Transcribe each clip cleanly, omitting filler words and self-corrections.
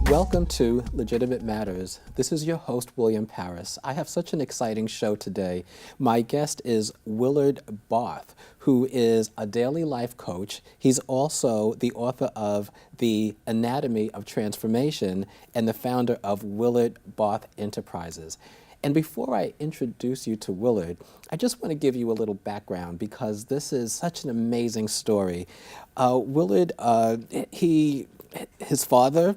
Welcome to Legitimate Matters. This is your host, William Paris. I have such an exciting show today. My guest is Willard Barth, who is a daily life coach. He's also the author of The Anatomy of Transformation and the founder of Willard Barth Enterprises. And before I introduce you to Willard, I just want to give you a little background because this is such an amazing story. Willard, his father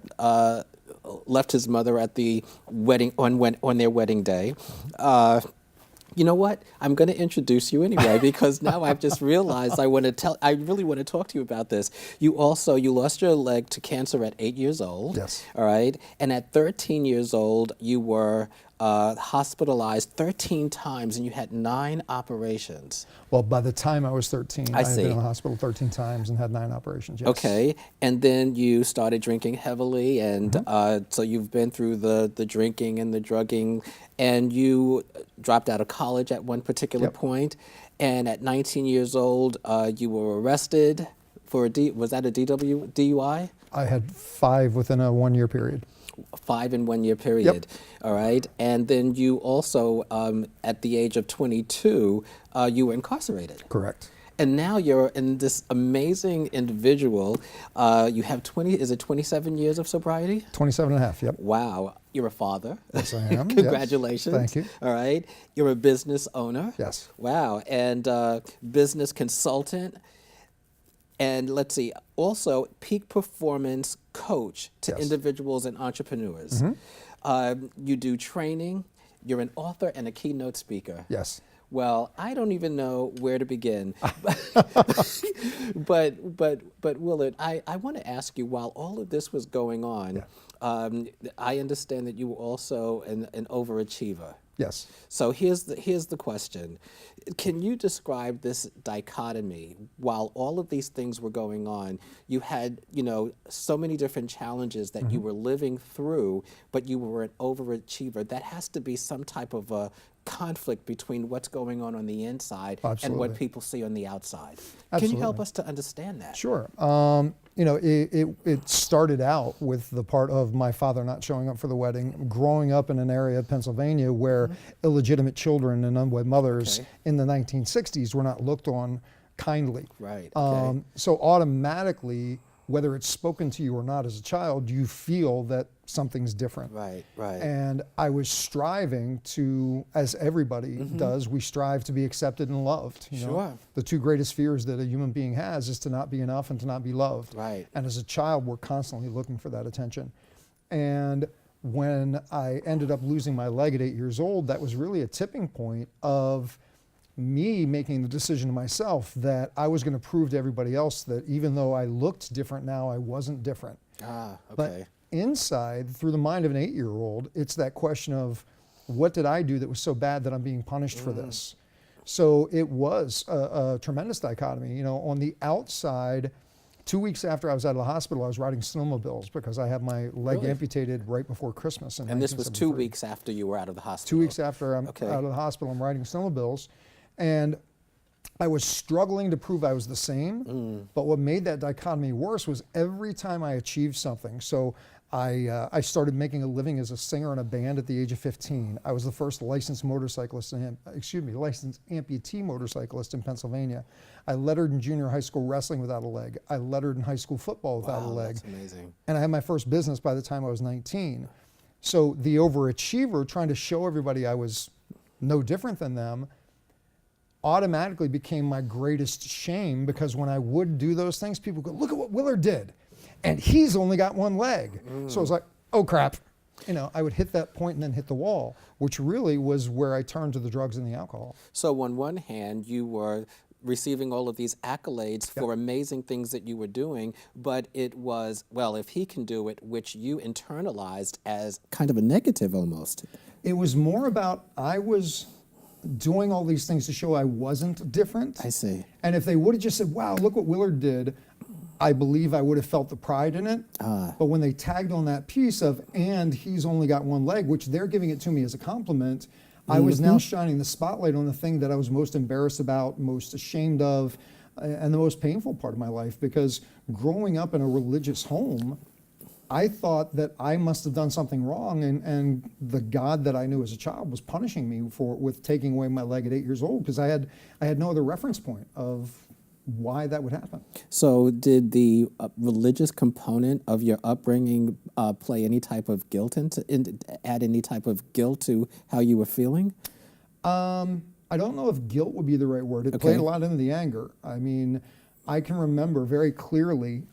left his mother at the wedding on their wedding day. You know what? I'm going to introduce you anyway because now I've just realized I really want to talk to you about this. You lost your leg to cancer at 8 years old. Yes. All right. And at 13 years old, you were hospitalized 13 times and you had 9 operations. Well, by the time I was 13, I had see. been in the hospital 13 times and had 9 operations, yes. Okay, and then you started drinking heavily, and so you've been through the drinking and the drugging, and you dropped out of college at one particular point, and at 19 years old, you were arrested for was that a DUI? I had 5 within a 1-year period. 5 in 1 year period. All right. And then you also, at the age of 22, you were incarcerated. Correct. And now you're in this amazing individual. You have 27 years of sobriety? 27 and a half, yep. Wow. You're a father. Yes, I am. Congratulations. Yes. Thank you. All right. You're a business owner. Yes. Wow. And business consultant. And let's see, also peak performance coach to individuals and entrepreneurs. You do training. You're an author and a keynote speaker. Yes. Well, I don't even know where to begin. but Willard, I want to ask you, while all of this was going on, I understand that you were also an overachiever. Yes. So here's the question. Can you describe this dichotomy? While all of these things were going on, you had, so many different challenges that you were living through, but you were an overachiever. That has to be some type of a conflict between what's going on the inside and what people see on the outside. Can you help us to understand that? Sure. It started out with the part of my father not showing up for the wedding, growing up in an area of Pennsylvania where illegitimate children and unwed mothers in the 1960s were not looked on kindly. Right. So automatically, whether it's spoken to you or not as a child, you feel that something's different. Right. And I was striving to, as everybody does, we strive to be accepted and loved. You know? The 2 greatest fears that a human being has is to not be enough and to not be loved. Right. And as a child, we're constantly looking for that attention. And when I ended up losing my leg at 8 years old, that was really a tipping point of me making the decision to myself that I was going to prove to everybody else that even though I looked different now, I wasn't different. But inside, through the mind of an 8-year-old, it's that question of, what did I do that was so bad that I'm being punished for this? So it was a tremendous dichotomy. On the outside, 2 weeks after I was out of the hospital, I was riding snowmobiles because I had my leg amputated right before Christmas. And this was 2 weeks after you were out of the hospital? 2 weeks after I'm out of the hospital, I'm riding snowmobiles. And I was struggling to prove I was the same, but what made that dichotomy worse was every time I achieved something. So I started making a living as a singer in a band at the age of 15. I was the first licensed licensed amputee motorcyclist in Pennsylvania. I lettered in junior high school wrestling without a leg. I lettered in high school football without a leg. That's amazing. And I had my first business by the time I was 19. So the overachiever, trying to show everybody I was no different than them, automatically became my greatest shame, because when I would do those things, people go, look at what Willard did, and he's only got 1 leg. So I was like, oh crap. I would hit that point and then hit the wall, which really was where I turned to the drugs and the alcohol. So on one hand, you were receiving all of these accolades for amazing things that you were doing, but it was, well, if he can do it, which you internalized as kind of a negative almost. It was more about I was doing all these things to show I wasn't different. I see. And if they would have just said, wow, look what Willard did, I believe I would have felt the pride in it. But when they tagged on that piece of, and he's only got one leg, which they're giving it to me as a compliment, I was now shining the spotlight on the thing that I was most embarrassed about, most ashamed of, and the most painful part of my life. Because growing up in a religious home, I thought that I must have done something wrong, and the God that I knew as a child was punishing me with taking away my leg at 8 years old, because I had no other reference point of why that would happen. So did the religious component of your upbringing play any type of guilt add any type of guilt to how you were feeling? I don't know if guilt would be the right word. It played a lot into the anger. I mean, I can remember very clearly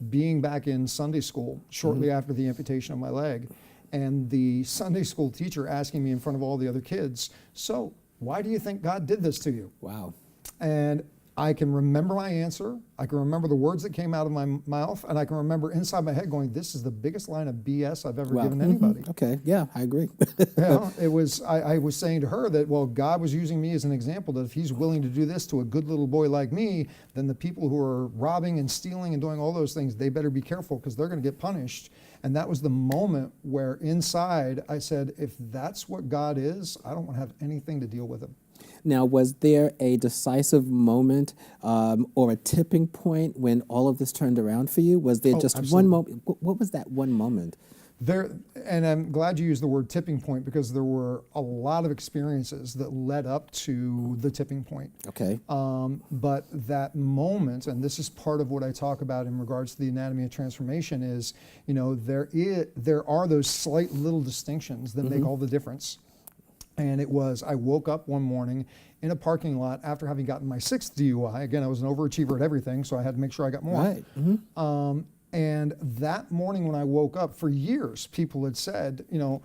being back in Sunday school shortly after the amputation of my leg, and the Sunday school teacher asking me in front of all the other kids, so why do you think God did this to you? Wow. And I can remember my answer, I can remember the words that came out of my mouth, and I can remember inside my head going, this is the biggest line of BS I've ever given anybody. Okay, yeah, I agree. It was, I was saying to her that, well, God was using me as an example, that if he's willing to do this to a good little boy like me, then the people who are robbing and stealing and doing all those things, they better be careful because they're going to get punished. And that was the moment where inside I said, if that's what God is, I don't want to have anything to deal with him. Now, was there a decisive moment or a tipping point when all of this turned around for you? Was there just absolutely. one moment? What was that one moment? There, and I'm glad you used the word tipping point, because there were a lot of experiences that led up to the tipping point. Okay. But that moment, and this is part of what I talk about in regards to the anatomy of transformation, is, you know, there are those slight little distinctions that make all the difference. And it was, I woke up one morning in a parking lot after having gotten my 6th DUI. Again, I was an overachiever at everything, so I had to make sure I got more. Right. And that morning when I woke up, for years, people had said, you know,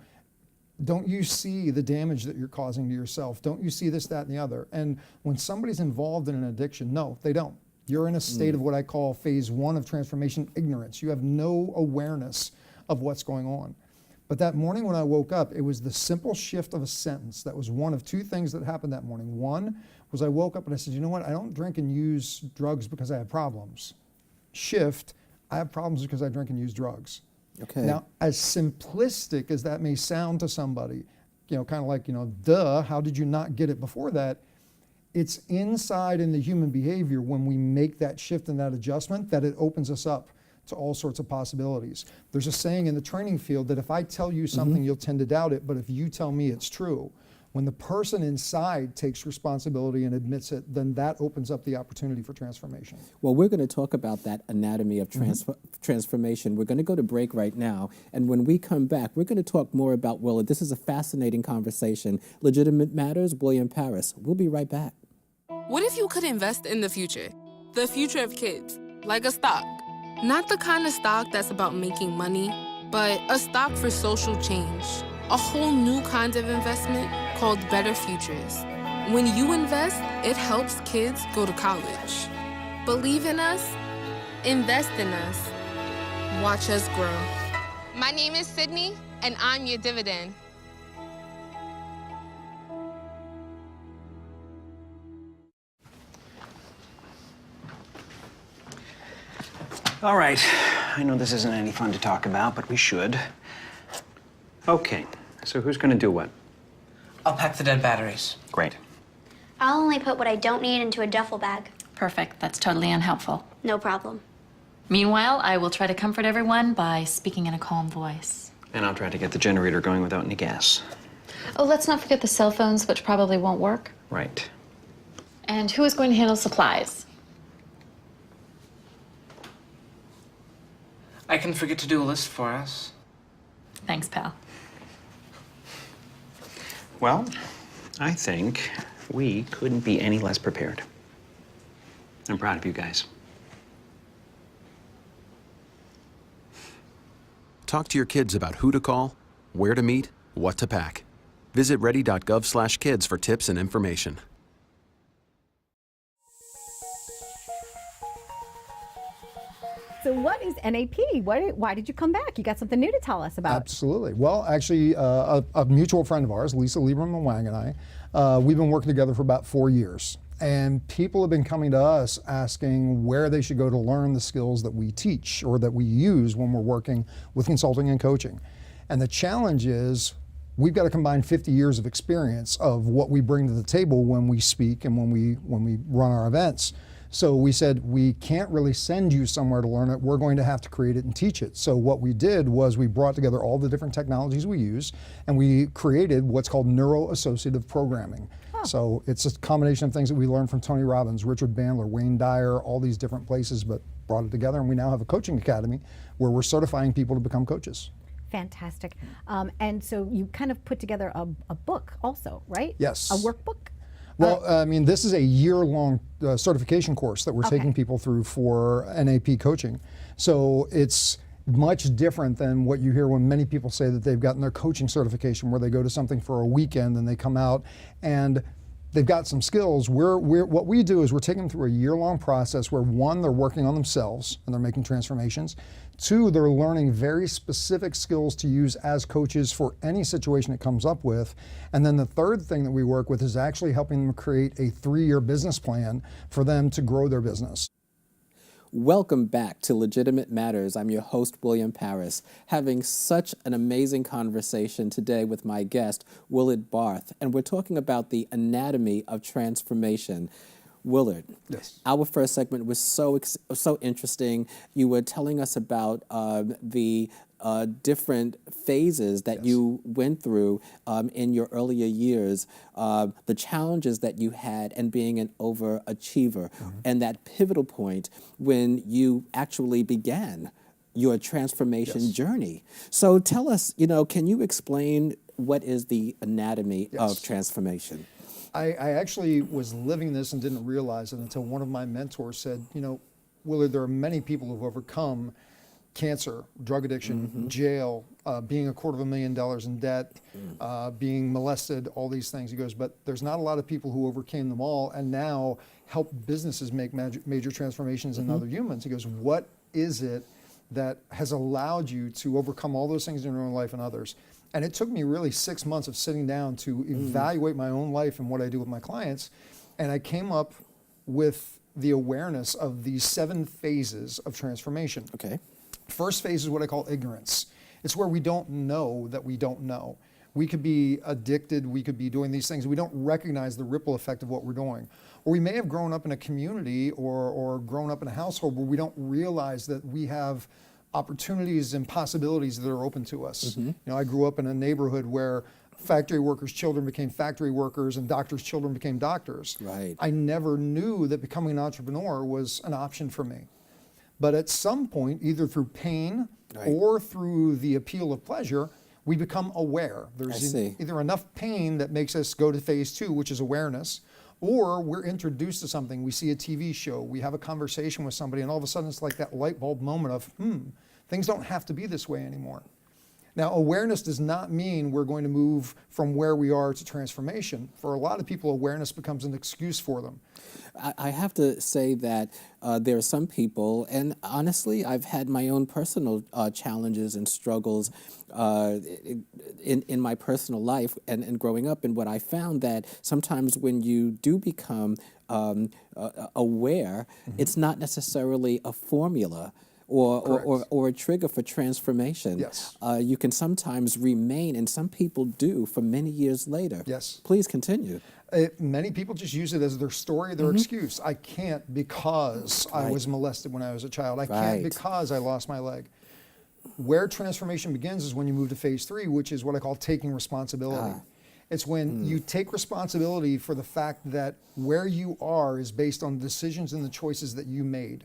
don't you see the damage that you're causing to yourself? Don't you see this, that, and the other? And when somebody's involved in an addiction, no, they don't. You're in a state of what I call phase 1 of transformation, ignorance. You have no awareness of what's going on. But that morning when I woke up, it was the simple shift of a sentence. That was one of 2 things that happened that morning. One was I woke up and I said, you know what? I don't drink and use drugs because I have problems. Shift, I have problems because I drink and use drugs. Okay. Now, as simplistic as that may sound to somebody, you know, kind of like, you know, duh, how did you not get it before that? It's inside in the human behavior when we make that shift and that adjustment that it opens us up to all sorts of possibilities. There's a saying in the training field that if I tell you something, you'll tend to doubt it, but if you tell me it's true, when the person inside takes responsibility and admits it, then that opens up the opportunity for transformation. Well, we're going to talk about that anatomy of transformation. We're going to go to break right now, and when we come back, we're going to talk more about Willard. This is a fascinating conversation. Legitimate Matters, William Paris. We'll be right back. What if you could invest in the future? The future of kids, like a stock. Not the kind of stock that's about making money, but a stock for social change. A whole new kind of investment called Better Futures. When you invest, it helps kids go to college. Believe in us, invest in us, watch us grow. My name is Sydney, and I'm your dividend. All right, I know this isn't any fun to talk about, but we should. Okay, so who's gonna do what? I'll pack the dead batteries. Great. I'll only put what I don't need into a duffel bag. Perfect. That's totally unhelpful. No problem. Meanwhile, I will try to comfort everyone by speaking in a calm voice. And I'll try to get the generator going without any gas. Oh, let's not forget the cell phones, which probably won't work. Right. And who is going to handle supplies? I can forget to do a list for us. Thanks, pal. Well, I think we couldn't be any less prepared. I'm proud of you guys. Talk to your kids about who to call, where to meet, what to pack. Visit ready.gov/kids for tips and information. So what is NAP? Why did you come back? You got something new to tell us about. Absolutely. Well, actually, a mutual friend of ours, Lisa Lieberman Wang, and I, we've been working together for about 4 years. And people have been coming to us asking where they should go to learn the skills that we teach or that we use when we're working with consulting and coaching. And the challenge is we've got to combine 50 years of experience of what we bring to the table when we speak and when we run our events. So we said, we can't really send you somewhere to learn it. We're going to have to create it and teach it. So what we did was we brought together all the different technologies we use, and we created what's called neuro-associative programming. So it's a combination of things that we learned from Tony Robbins, Richard Bandler, Wayne Dyer, all these different places, but brought it together, and we now have a coaching academy where we're certifying people to become coaches. Fantastic. And so you kind of put together a book also, right? Yes. A workbook? Well, I mean, this is a year-long certification course that we're taking people through for NAP coaching. So it's much different than what you hear when many people say that they've gotten their coaching certification, where they go to something for a weekend and they come out and they've got some skills. What we do is we're taking them through a year-long process where, one, they're working on themselves and they're making transformations. Two, they're learning very specific skills to use as coaches for any situation it comes up with. And then the third thing that we work with is actually helping them create a 3-year business plan for them to grow their business. Welcome back to Legitimate Matters. I'm your host, William Paris, having such an amazing conversation today with my guest, Willard Barth, and we're talking about the anatomy of transformation. Willard, yes. Our first segment was so interesting. You were telling us about the different phases that you went through in your earlier years, the challenges that you had and being an overachiever, and that pivotal point when you actually began your transformation journey. So tell us, can you explain what is the anatomy of transformation? I actually was living this and didn't realize it until one of my mentors said, Willard, there are many people who've overcome cancer, drug addiction, jail, being $250,000 in debt, being molested, all these things. He goes, but there's not a lot of people who overcame them all and now help businesses make major transformations in other humans. He goes, what is it that has allowed you to overcome all those things in your own life and others? And it took me really 6 months of sitting down to evaluate my own life and what I do with my clients. And I came up with the awareness of these 7 phases of transformation. Okay. First phase is what I call ignorance. It's where we don't know that we don't know. We could be addicted, we could be doing these things, we don't recognize the ripple effect of what we're doing. Or we may have grown up in a community or grown up in a household where we don't realize that we have opportunities and possibilities that are open to us. I grew up in a neighborhood where factory workers' children became factory workers and doctors' children became doctors. Right. I never knew that becoming an entrepreneur was an option for me. But at some point, either through pain or through the appeal of pleasure, we become aware. There's either enough pain that makes us go to phase 2, which is awareness, or we're introduced to something. We see a TV show, we have a conversation with somebody, and all of a sudden it's like that light bulb moment of, things don't have to be this way anymore. Now, awareness does not mean we're going to move from where we are to transformation. For a lot of people, awareness becomes an excuse for them. I have to say that there are some people, and honestly, I've had my own personal challenges and struggles in my personal life and growing up. And what I found that sometimes when you do become aware, it's not necessarily a formula or a trigger for transformation. Yes. You can sometimes remain, and some people do for many years later. Yes. Please continue. Many people just use it as their story, their excuse. I can't because I was molested when I was a child. I can't because I lost my leg. Where transformation begins is when you move to phase 3, which is what I call taking responsibility. It's when you take responsibility for the fact that where you are is based on the decisions and the choices that you made.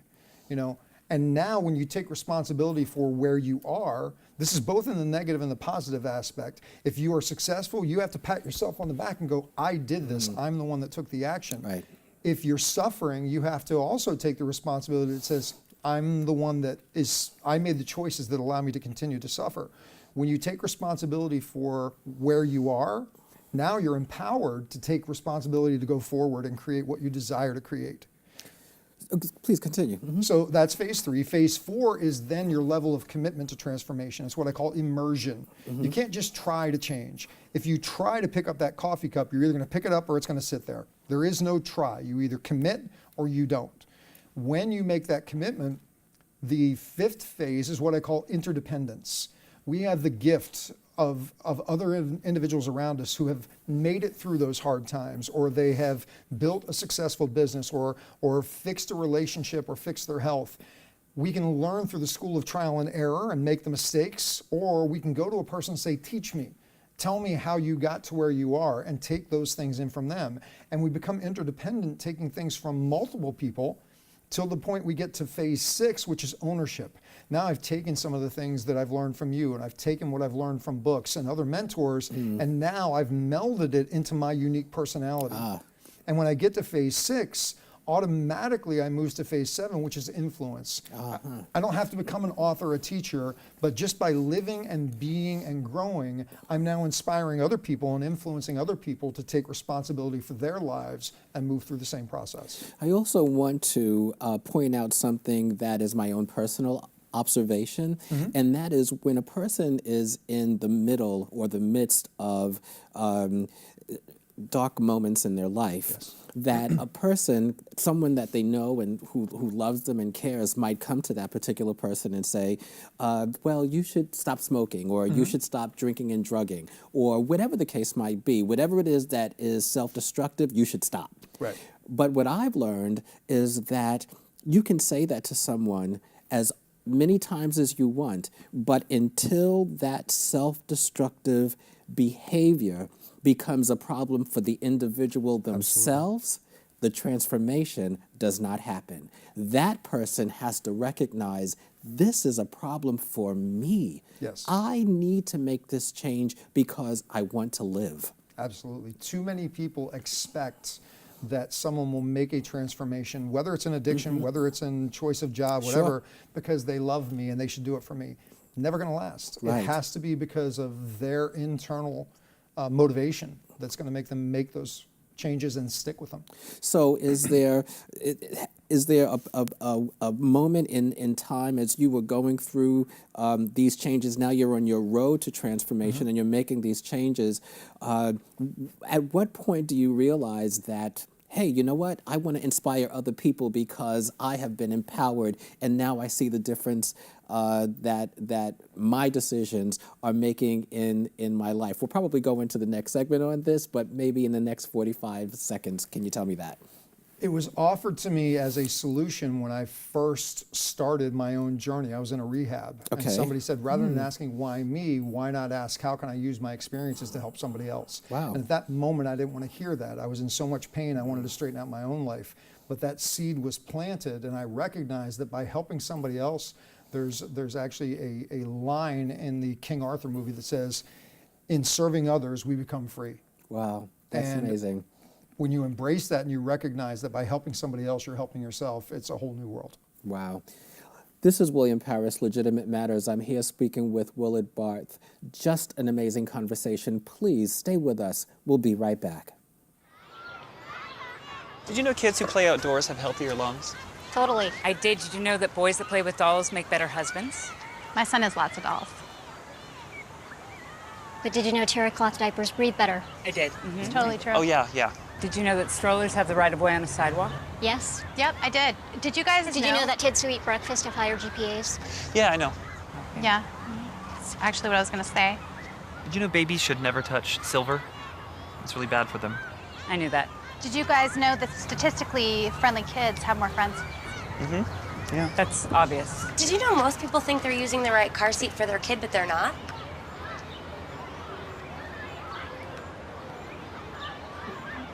And now when you take responsibility for where you are, this is both in the negative and the positive aspect. If you are successful, you have to pat yourself on the back and go, I did this, I'm the one that took the action. Right. If you're suffering, you have to also take the responsibility that says, I'm the one I made the choices that allow me to continue to suffer. When you take responsibility for where you are, now you're empowered to take responsibility to go forward and create what you desire to create. Please continue. Mhm. So that's phase 3. Phase 4 is then your level of commitment to transformation. It's what I call immersion. You can't just try to change. If you try to pick up that coffee cup, you're either going to pick it up or it's going to sit there. There is no try. You either commit or you don't. When you make that commitment, the 5th phase is what I call interdependence. We have the gift of other individuals around us who have made it through those hard times, or they have built a successful business, or fixed a relationship, or fixed their health. We can learn through the school of trial and error and make the mistakes, or we can go to a person and say, teach me. Tell me how you got to where you are, and take those things in from them. And we become interdependent, taking things from multiple people till the point we get to phase 6, which is ownership. Now I've taken some of the things that I've learned from you, and I've taken what I've learned from books and other mentors, and now I've melded it into my unique personality. And when I get to phase 6, automatically I move to phase 7, which is influence. I don't have to become an author or a teacher, but just by living and being and growing, I'm now inspiring other people and influencing other people to take responsibility for their lives and move through the same process. I also want to point out something that is my own personal observation, and that is when a person is in the middle or the midst of dark moments in their life, that a person, someone that they know and who loves them and cares, might come to that particular person and say, well, you should stop smoking, or you should stop drinking and drugging, or whatever the case might be. Whatever it is that is self-destructive, you should stop. Right. But what I've learned is that you can say that to someone as many times as you want, but until that self-destructive behavior becomes a problem for the individual themselves, the transformation does not happen. That person has to recognize, this is a problem for me. Yes. I need to make this change because I want to live. Absolutely. Too many people expect that someone will make a transformation, whether it's an addiction, whether it's in choice of job, whatever, because they love me and they should do it for me. Never going to last. Right. It has to be because of their internal motivation that's going to make them make those changes and stick with them. So is there a moment in time as you were going through these changes, now you're on your road to transformation and you're making these changes, at what point do you realize that, hey, you know what, I want to inspire other people because I have been empowered and now I see the difference that my decisions are making in my life? We'll probably go into the next segment on this, but maybe in the next 45 seconds, can you tell me that? It was offered to me as a solution when I first started my own journey. I was in a rehab. Okay. And somebody said, rather than asking why me, why not ask how can I use my experiences to help somebody else? Wow. And at that moment, I didn't want to hear that. I was in so much pain, I wanted to straighten out my own life. But that seed was planted, and I recognized that by helping somebody else, there's actually a line in the King Arthur movie that says, in serving others, we become free. Wow, that's amazing. When you embrace that and you recognize that by helping somebody else, you're helping yourself, it's a whole new world. Wow. This is William Paris, Legitimate Matters. I'm here speaking with Willard Barth. Just an amazing conversation. Please stay with us. We'll be right back. Did you know kids who play outdoors have healthier lungs? Totally. I did. Did you know that boys that play with dolls make better husbands? My son has lots of dolls. But did you know terry cloth diapers breathe better? I did. It's totally true. Oh, yeah. Did you know that strollers have the right of way on the sidewalk? Yes. Yep, I did. Did you guys Did you know that kids who eat breakfast have higher GPAs? Yeah, I know. Yeah, that's actually what I was going to say. Did you know babies should never touch silver? It's really bad for them. I knew that. Did you guys know that statistically friendly kids have more friends? Yeah. That's obvious. Did you know most people think they're using the right car seat for their kid, but they're not?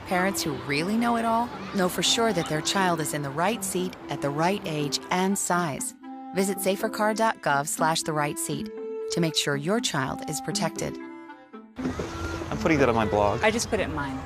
Parents who really know it all know for sure that their child is in the right seat at the right age and size. Visit safercar.gov/the right seat to make sure your child is protected. I'm putting that on my blog. I just put it in mine.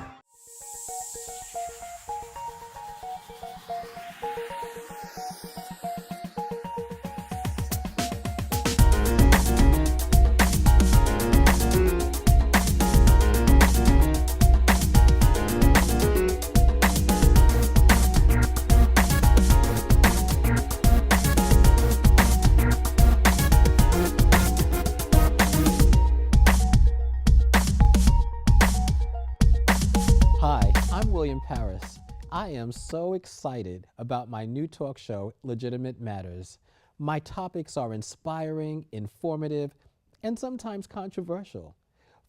I am so excited about my new talk show, Legitimate Matters. My topics are inspiring, informative, and sometimes controversial.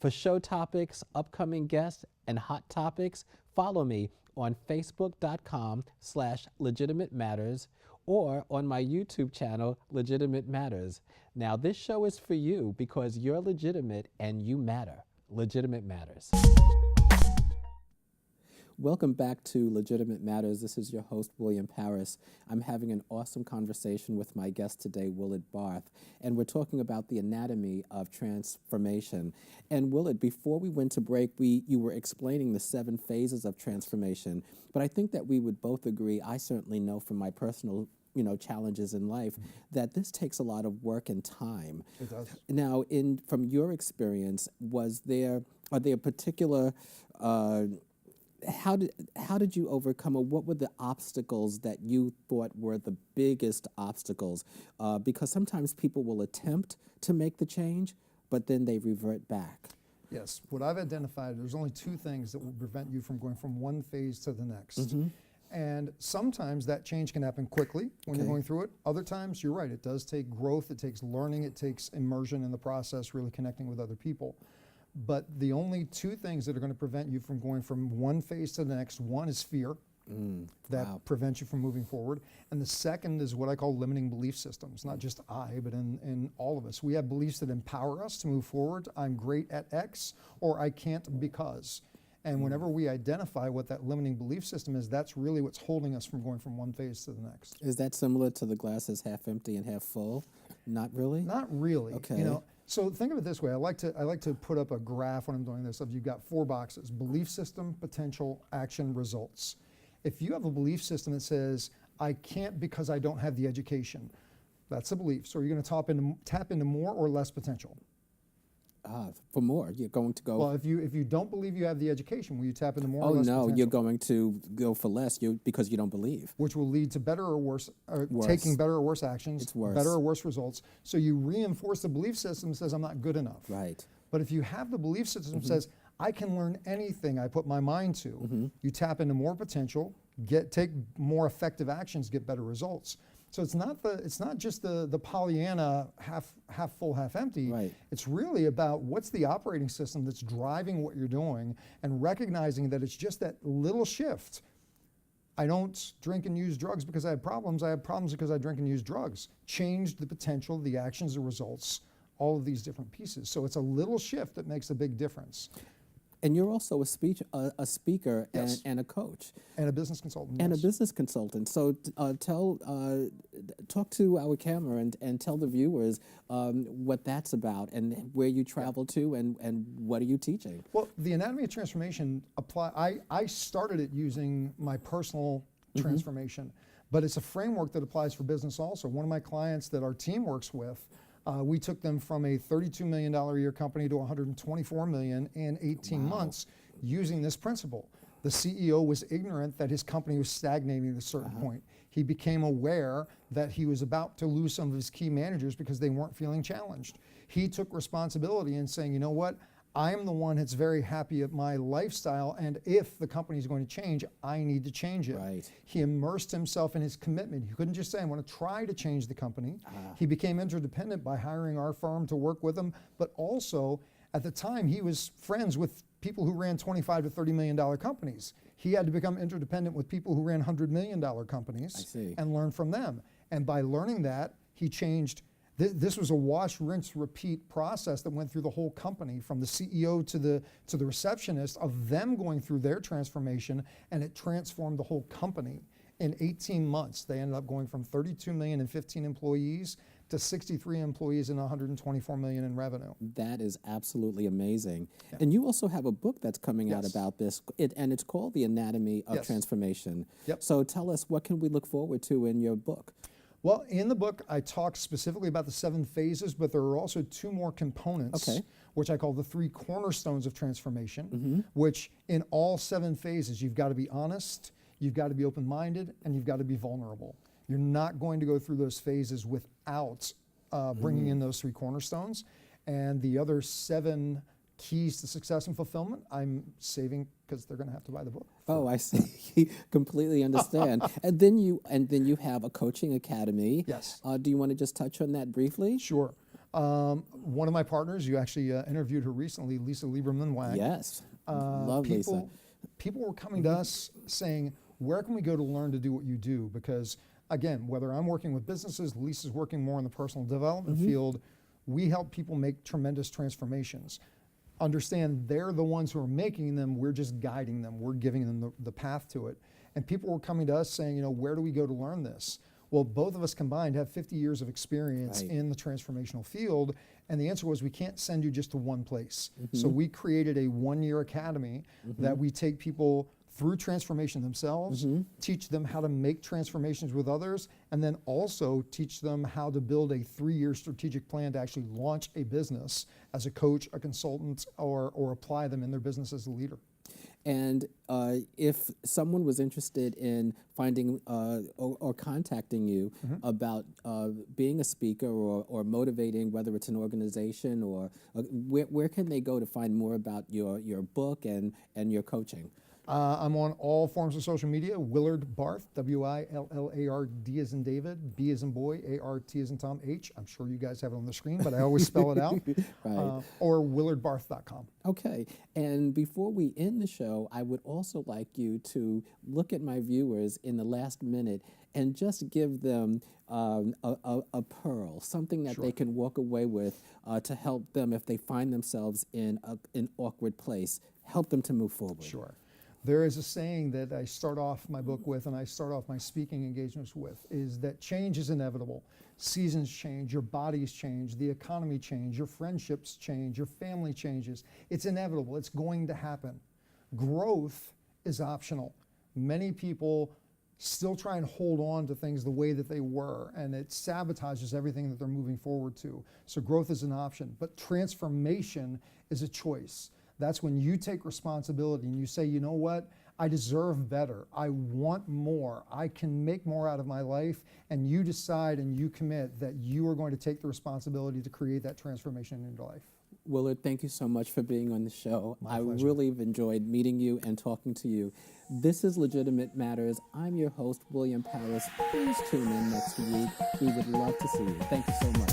For show topics, upcoming guests, and hot topics, follow me on facebook.com/Legitimate Matters or on my YouTube channel, Legitimate Matters. Now, this show is for you because you're legitimate and you matter. Legitimate Matters. Welcome back to Legitimate Matters. This is your host, William Paris. I'm having an awesome conversation with my guest today, Willard Barth, and we're talking about the anatomy of transformation. And Willard, before we went to break, you were explaining the 7 phases of transformation, but I think that we would both agree, I certainly know from my personal challenges in life, that this takes a lot of work and time. It does. Now, from your experience, are there particular how did you overcome, or what were the obstacles that you thought were the biggest obstacles? Because sometimes people will attempt to make the change, but then they revert back. Yes, what I've identified, there's only 2 things that will prevent you from going from one phase to the next. Mm-hmm. And sometimes that change can happen quickly when you're going through it. Other times, you're right, it does take growth, it takes learning, it takes immersion in the process, really connecting with other people. But the only 2 things that are going to prevent you from going from one phase to the next, one is fear, that prevents you from moving forward. And the second is what I call limiting belief systems, not just I, but in all of us. We have beliefs that empower us to move forward. I'm great at X, or I can't because. And whenever we identify what that limiting belief system is, that's really what's holding us from going from one phase to the next. Is that similar to the glass is half empty and half full? Not really? Not really. Okay. So think of it this way. I like to put up a graph when I'm doing this of you've got 4 boxes: belief system, potential, action, results. If you have a belief system that says, I can't because I don't have the education, that's a belief. So are you going to tap into more or less potential? For more, you're going to go. Well, if you don't believe you have the education, will you tap into more or less potential? potential? You're going to go for less because you don't believe. Which will lead to better or worse, taking better or worse actions, It's worse. better or worse results. So you reinforce the belief system that says, I'm not good enough. Right. But if you have the belief system that says, I can learn anything I put my mind to, you tap into more potential, take more effective actions, get better results. So it's not just the Pollyanna half full, half empty. Right. It's really about what's the operating system that's driving what you're doing, and recognizing that it's just that little shift. I don't drink and use drugs because I have problems. I have problems because I drink and use drugs. Change the potential, the actions, the results, all of these different pieces. So it's a little shift that makes a big difference. And you're also a speaker Yes. and a coach. And a business consultant. And yes. a business consultant. So talk to our camera and tell the viewers what that's about and where you travel to and what are you teaching? Well, the anatomy of transformation I started it using my personal transformation, but it's a framework that applies for business also. One of my clients that our team works with, we took them from a $32 million a year company to $124 million in 18 months using this principle. The CEO was ignorant that his company was stagnating at a certain point. He became aware that he was about to lose some of his key managers because they weren't feeling challenged. He took responsibility in saying, you know what? I'm the one that's very happy at my lifestyle, and if the company is going to change, I need to change it. Right. He immersed himself in his commitment. He couldn't just say, I want to try to change the company. He became interdependent by hiring our firm to work with him, but also, at the time, he was friends with people who ran $25 to $30 million companies. He had to become interdependent with people who ran $100 million companies and learn from them. And by learning that, he changed. This was a wash, rinse, repeat process that went through the whole company, from the CEO to the receptionist, of them going through their transformation, and it transformed the whole company. In 18 months, they ended up going from 32 million and 15 employees to 63 employees and 124 million in revenue. That is absolutely amazing. Yeah. And you also have a book that's coming out about this, and it's called The Anatomy of Transformation. Yep. So tell us, what can we look forward to in your book? Well, in the book, I talk specifically about the 7 phases, but there are also 2 more components, which I call the 3 cornerstones of transformation, which in all 7 phases, you've got to be honest, you've got to be open-minded, and you've got to be vulnerable. You're not going to go through those phases without bringing in those 3 cornerstones. And the other 7 keys to success and fulfillment, I'm saving because they're going to have to buy the book. Oh, I see. Completely understand. and then you have a coaching academy. Yes. Do you want to just touch on that briefly? Sure. One of my partners, you actually interviewed her recently, Lisa Lieberman-Wang. Yes. Love Lisa. People were coming to us saying, where can we go to learn to do what you do? Because again, whether I'm working with businesses, Lisa's working more in the personal development field, we help people make tremendous transformations. Understand they're the ones who are making them, we're just guiding them, we're giving them the path to it. And people were coming to us saying, where do we go to learn this? Well, both of us combined have 50 years of experience in the transformational field, and the answer was we can't send you just to one place. So we created a one-year academy that we take people through transformation themselves, teach them how to make transformations with others, and then also teach them how to build a 3-year strategic plan to actually launch a business as a coach, a consultant, or apply them in their business as a leader. And if someone was interested in finding or contacting you about being a speaker or motivating, whether it's an organization or where can they go to find more about your book and your coaching? I'm on all forms of social media. Willard Barth, W-I-L-L-A-R-D as in David, B as in boy, A-R-T as in Tom, H. I'm sure you guys have it on the screen, but I always spell it out. Or willardbarth.com. Okay. And before we end the show, I would also like you to look at my viewers in the last minute and just give them a pearl, something that they can walk away with to help them if they find themselves in an awkward place, help them to move forward. Sure. There is a saying that I start off my book with and I start off my speaking engagements with, is that change is inevitable. Seasons change, your bodies change, the economy changes, your friendships change, your family changes. It's inevitable, it's going to happen. Growth is optional. Many people still try and hold on to things the way that they were, and it sabotages everything that they're moving forward to. So growth is an option, but transformation is a choice. That's when you take responsibility and you say, you know what, I deserve better, I want more, I can make more out of my life, and you decide and you commit that you are going to take the responsibility to create that transformation in your life. Willard, thank you so much for being on the show. My I pleasure. really have enjoyed meeting you and talking to you. This is Legitimate Matters. I'm your host, William Paris. Please tune in next week. We would love to see you. Thank you so much.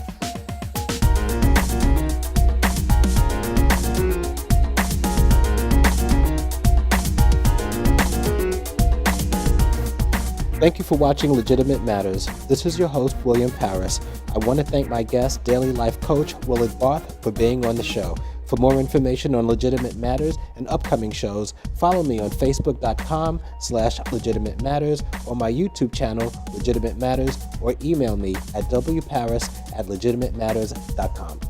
Thank you for watching Legitimate Matters. This is your host, William Paris. I want to thank my guest, daily life coach, Willard Barth, for being on the show. For more information on Legitimate Matters and upcoming shows, follow me on Facebook.com/Legitimate Matters or my YouTube channel, Legitimate Matters, or email me at wparis@legitimatematters.com.